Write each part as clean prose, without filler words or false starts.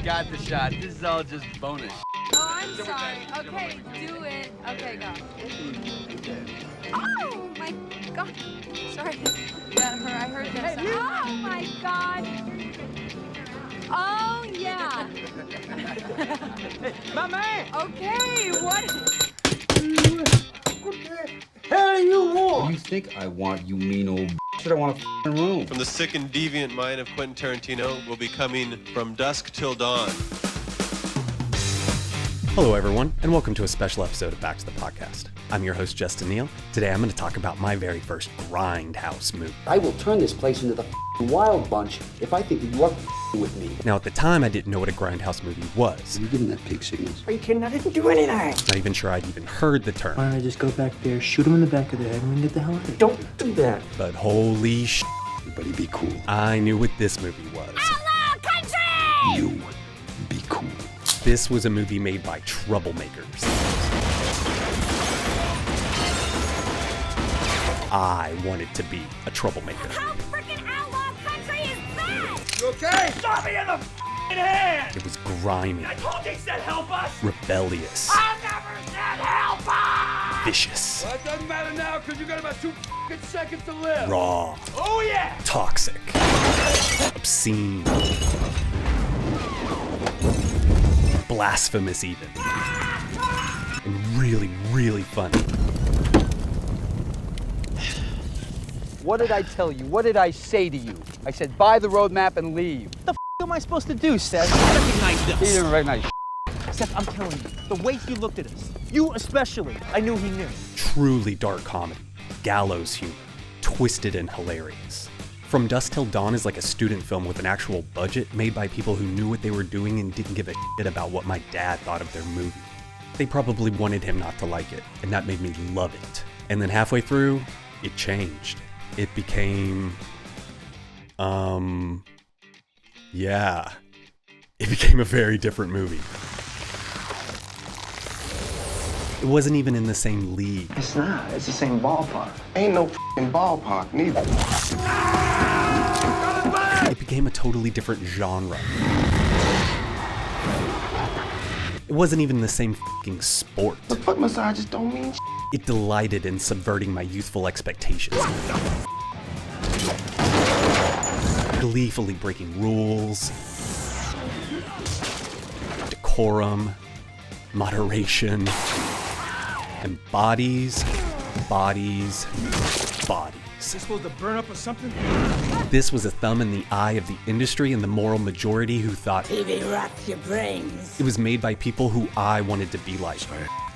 got the shot. This is all just bonus. Oh, I'm sorry. Okay, do it. Okay, go. Oh, my God. Sorry. That hurt. I heard this. Oh, my God. Oh, yeah. My man! Okay, what? What the hell you want? You think I want, you mean old shit? I want a f***ing room. From the sick and deviant mind of Quentin Tarantino will be coming From Dusk Till Dawn. Hello, everyone, and welcome to a special episode of Back to the Podcast. I'm your host, Justin Neal. Today, I'm going to talk about my very first Grindhouse movie. I will turn this place into the f***ing Wild Bunch if I think that you are f***ing with me. Now, at the time, I didn't know what a Grindhouse movie was. Are you giving that pig signals? Are you kidding? I didn't do anything. Not even sure I'd even heard the term. Why don't I just go back there, shoot him in the back of the head, and we can get the hell out of here? Don't do that. But holy sh**, Everybody be cool. I knew what this movie was. Outlaw country! You be cool. This was a movie made by troublemakers. I wanted to be a troublemaker. How freaking outlaw country is that? You okay? Stop me in the f***ing head! It was grimy, I told you he said help us! rebellious, I never said help us! vicious, Well, it doesn't matter now because you got about 2 seconds to live. raw, Oh yeah! toxic, obscene, blasphemous even, and really, really funny. What did I tell you? What did I say to you? I said buy the roadmap and leave. What am I supposed to do, Seth? I recognize He this. didn't recognize Seth, I'm telling you, the way he looked at us, you especially, I knew he knew. Truly dark comedy, gallows humor, twisted and hilarious. From Dusk Till Dawn is like a student film with an actual budget made by people who knew what they were doing and didn't give a shit about what my dad thought of their movie. They probably wanted him not to like it, and that made me love it. And then halfway through, it changed. It became, it became a very different movie. It wasn't even in the same league. It's not. It's the same ballpark. Ain't no f***ing ballpark, neither. It became a totally different genre. It wasn't even the same f***ing sport. The foot massages don't mean sh**. It delighted in subverting my youthful expectations. Gleefully breaking rules, decorum, moderation, and bodies. Is this supposed to burn up or something? This was a thumb in the eye of the industry and the moral majority who thought TV rots your brains. it was made by people who I wanted to be like,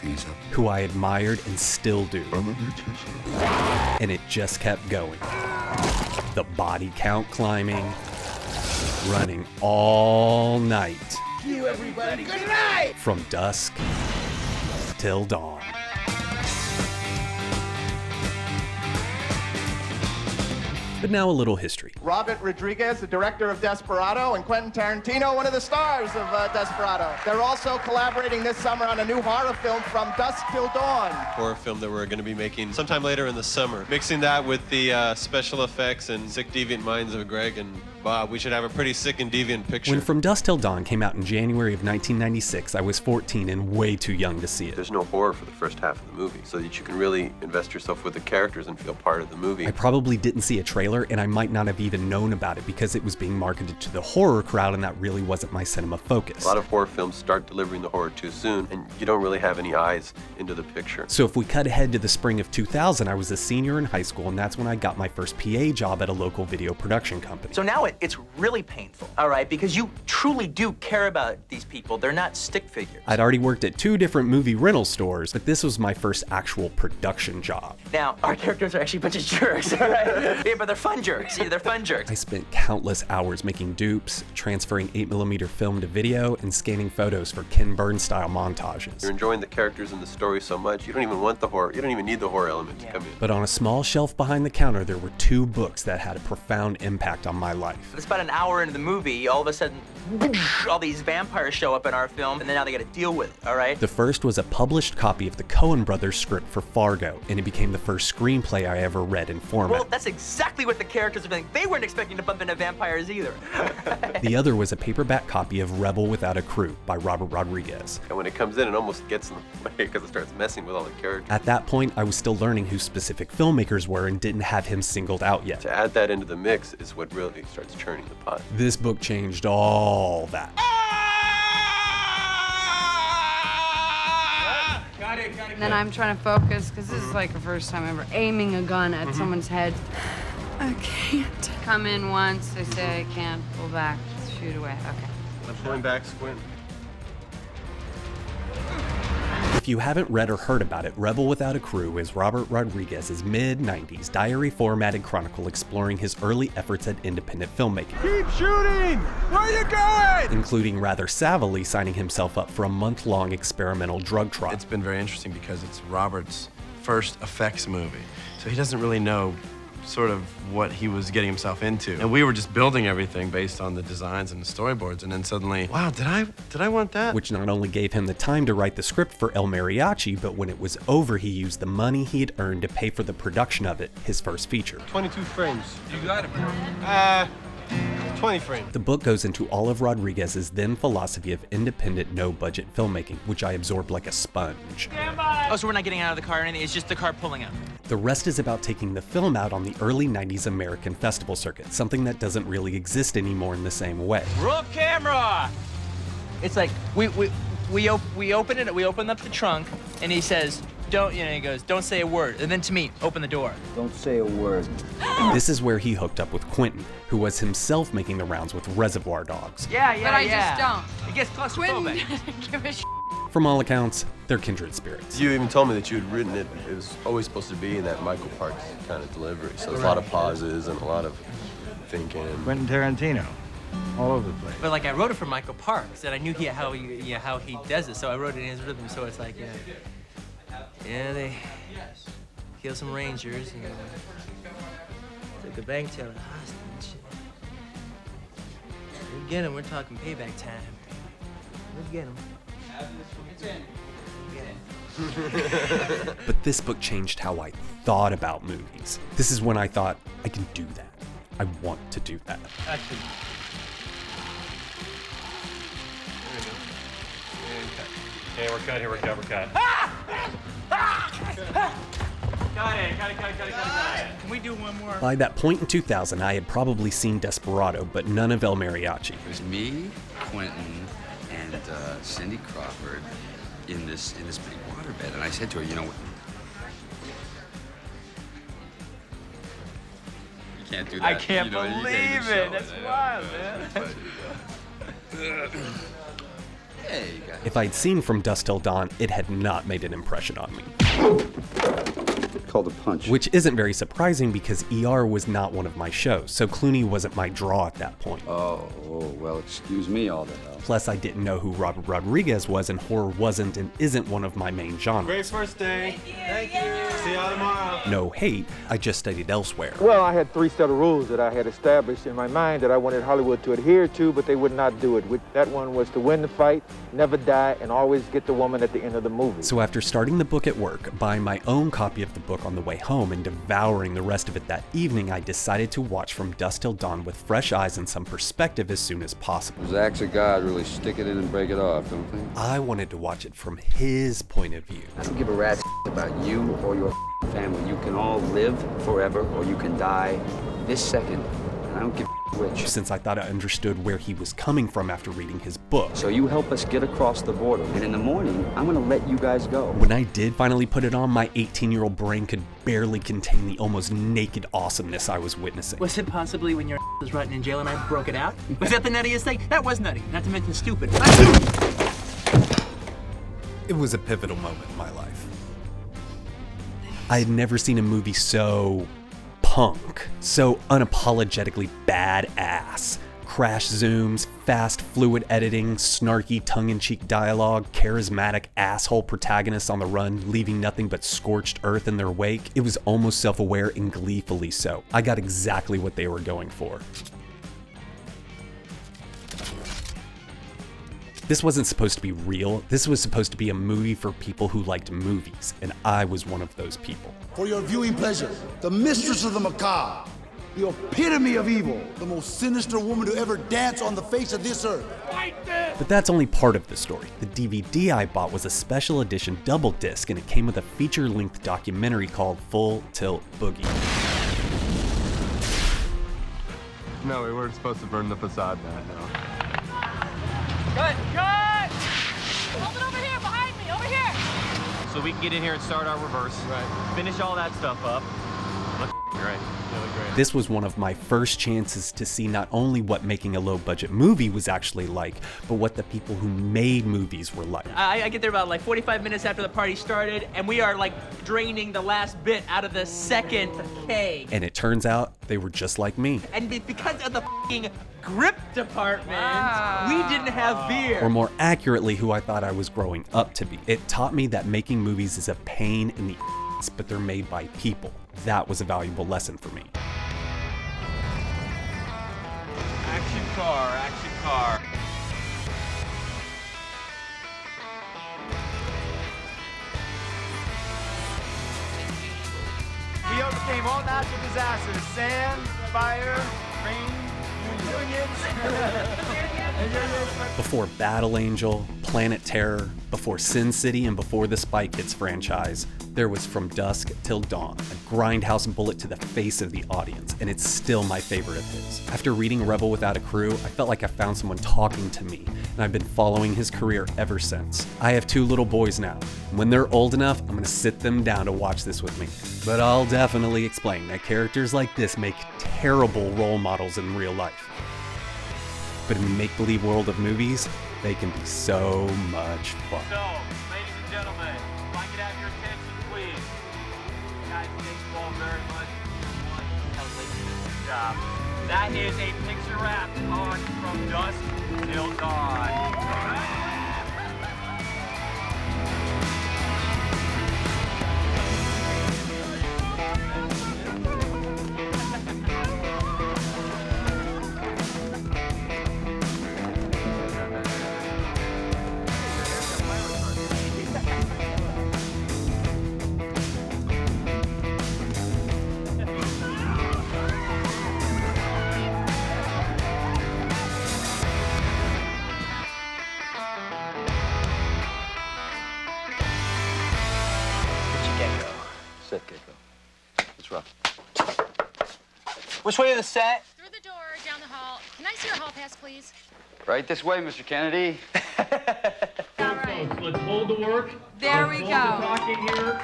Things up. who I admired and still do. And it just kept going. The body count climbing, running all night. You everybody, good night! From dusk till dawn. But now a little history. Robert Rodriguez, the director of Desperado, and Quentin Tarantino, one of the stars of Desperado. They're also collaborating this summer on a new horror film, From Dusk Till Dawn. Horror film that we're going to be making sometime later in the summer. Mixing that with the special effects and sick deviant minds of Greg and Bob, we should have a pretty sick and deviant picture. When From Dusk Till Dawn came out in January of 1996, I was 14 and way too young to see it. There's no horror for the first half of the movie, so that you can really invest yourself with the characters and feel part of the movie. I probably didn't see a trailer, and I might not have even known about it because it was being marketed to the horror crowd, and that really wasn't my cinema focus. A lot of horror films start delivering the horror too soon, and you don't really have any eyes into the picture. So if we cut ahead to the spring of 2000, I was a senior in high school, and that's when I got my first PA job at a local video production company. So now it's really painful, all right? Because you truly do care about these people. They're not stick figures. I'd already worked at 2 different movie rental stores, but this was my first actual production job. Now, our characters are actually a bunch of jerks, all right? Yeah, but they're fun jerks. Yeah, they're fun jerks. I spent countless hours making dupes, transferring 8mm film to video, and scanning photos for Ken Burns-style montages. You're enjoying the characters and the story so much, you don't even want the horror. You don't even need the horror element to come in. But on a small shelf behind the counter, there were 2 books that had a profound impact on my life. It's about an hour into the movie, all of a sudden, all these vampires show up in our film, and then now they got to deal with it, all right? The first was a published copy of the Coen brothers script for Fargo, and it became the first screenplay I ever read in format. Well, that's exactly what the characters are thinking. They weren't expecting to bump into vampires either. The other was a paperback copy of Rebel Without a Crew by Robert Rodriguez. And when it comes in, it almost gets in the way because it starts messing with all the characters. At that point, I was still learning who specific filmmakers were and didn't have him singled out yet. To add that into the mix is what really starts churning the pot. This book changed all that. Got it. And then I'm trying to focus, because this is like the first time ever aiming a gun at someone's head. I can't. Come in once, they say I can't. Pull back, shoot away. Okay. I'm pulling back, squint. If you haven't read or heard about it, Rebel Without a Crew is Robert Rodriguez's mid-90s diary formatted chronicle exploring his early efforts at independent filmmaking. Keep shooting! Where are you going? Including rather savvily signing himself up for a month-long experimental drug trial. It's been very interesting because it's Robert's first effects movie, so he doesn't really know sort of what he was getting himself into. And we were just building everything based on the designs and the storyboards, and then suddenly, wow, did I want that? Which not only gave him the time to write the script for El Mariachi, but when it was over, he used the money he had earned to pay for the production of it, his first feature. 22 frames. You got it, bro. 20 frames. The book goes into all of Rodriguez's then philosophy of independent, no-budget filmmaking, which I absorbed like a sponge. Oh, so we're not getting out of the car or anything, it's just the car pulling up. The rest is about taking the film out on the early 90s American festival circuit, something that doesn't really exist anymore in the same way. Roll camera! It's like, we open it, we open up the trunk, and he says, he goes, don't say a word. And then to me, open the door. Don't say a word. This is where he hooked up with Quentin, who was himself making the rounds with Reservoir Dogs. Yeah. But I just don't. It gets claustrophobic. Give a From all accounts, they're kindred spirits. You even told me that you had written it. It was always supposed to be in that Michael Parks kind of delivery. So there's a lot of pauses and a lot of thinking. Quentin Tarantino. All over the place. But like I wrote it for Michael Parks, and I knew how he does it, so I wrote it in his rhythm. So it's like, they kill some rangers, and took a bank teller hostage. We get him. We're talking payback time. We get him. But this book changed how I thought about movies. This is when I thought, I can do that. I want to do that. Actually. Hey, we're cut. Got it. Can we do one more? By that point in 2000, I had probably seen Desperado, but none of El Mariachi. It was me, Quentin, and Cindy Crawford in this big waterbed, and I said to her, you know what? You can't do that. I can't believe it. That's wild, man. If I'd seen From Dusk Till Dawn, it had not made an impression on me. Called a punch. Which isn't very surprising because ER was not one of my shows, so Clooney wasn't my draw at that point. Oh, well, excuse me all the hell. Plus, I didn't know who Robert Rodriguez was, and horror wasn't and isn't one of my main genres. Great first day. Thank you. See y'all tomorrow. No hate, I just studied elsewhere. Well, I had 3 set of rules that I had established in my mind that I wanted Hollywood to adhere to, but they would not do it. That one was to win the fight, never die, and always get the woman at the end of the movie. So after starting the book at work, buying my own copy of the book on the way home, and devouring the rest of it that evening, I decided to watch From Dusk Till Dawn with fresh eyes and some perspective as soon as possible. Those acts of God really stick it in and break it off, don't they? I wanted to watch it from his point of view. I don't give a rat's about you or your family. You can all live forever or you can die this second. And I don't give a which. Since I thought I understood where he was coming from after reading his book. So you help us get across the border, and in the morning, I'm gonna let you guys go. When I did finally put it on, my 18-year-old brain could barely contain the almost naked awesomeness I was witnessing. Was it possibly when your was rotting in jail and I broke it out? Was that the nuttiest thing? That was nutty, not to mention stupid. It was a pivotal moment in my life. I had never seen a movie so punk, so unapologetically badass. Crash zooms, fast fluid editing, snarky tongue-in-cheek dialogue, charismatic asshole protagonists on the run, leaving nothing but scorched earth in their wake. It was almost self-aware and gleefully so. I got exactly what they were going for. This wasn't supposed to be real. This was supposed to be a movie for people who liked movies, and I was one of those people. For your viewing pleasure, the mistress of the macabre, the epitome of evil, the most sinister woman to ever dance on the face of this earth. But that's only part of the story. The DVD I bought was a special edition double disc, and it came with a feature-length documentary called Full Tilt Boogie. No, we weren't supposed to burn the facade down, no. Cut! Cut! Hold it over here, behind me, over here! So we can get in here and start our reverse. Right. Finish all that stuff up. Look great. This was one of my first chances to see not only what making a low-budget movie was actually like, but what the people who made movies were like. I get there about like 45 minutes after the party started, and we are like draining the last bit out of the second keg. And it turns out they were just like me. And because of the f***ing grip department, we didn't have beer. Or more accurately, who I thought I was growing up to be. It taught me that making movies is a pain in the ass, but they're made by people. That was a valuable lesson for me. Action car, action car. We overcame all natural disasters: sand, fire, rain, unions. Before Battle Angel, Planet Terror, before Sin City, and before the Spy Kids franchise, there was From Dusk Till Dawn, a grindhouse bullet to the face of the audience, and it's still my favorite of his. After reading Rebel Without a Crew, I felt like I found someone talking to me, and I've been following his career ever since. I have 2 little boys now. When they're old enough, I'm gonna sit them down to watch this with me. But I'll definitely explain that characters like this make terrible role models in real life. But in the make-believe world of movies, they can be so much fun. So, ladies and gentlemen, if I could have your attention, please. Guys, thank you all very much for this job. That is a picture wrap on From Dusk Till Dawn. Set, Gecko. It's rough. Which way to the set? Through the door, down the hall. Can I see your hall pass, please? Right this way, Mr. Kennedy. All right. Let's hold the work. There we go. Talk in here.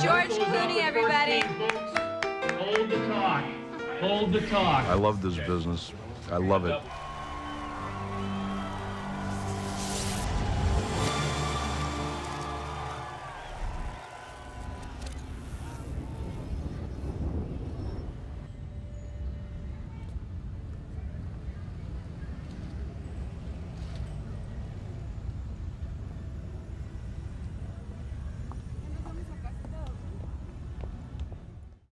George Clooney, everybody. Hold the talk. Hold the talk. I love this business. I love it.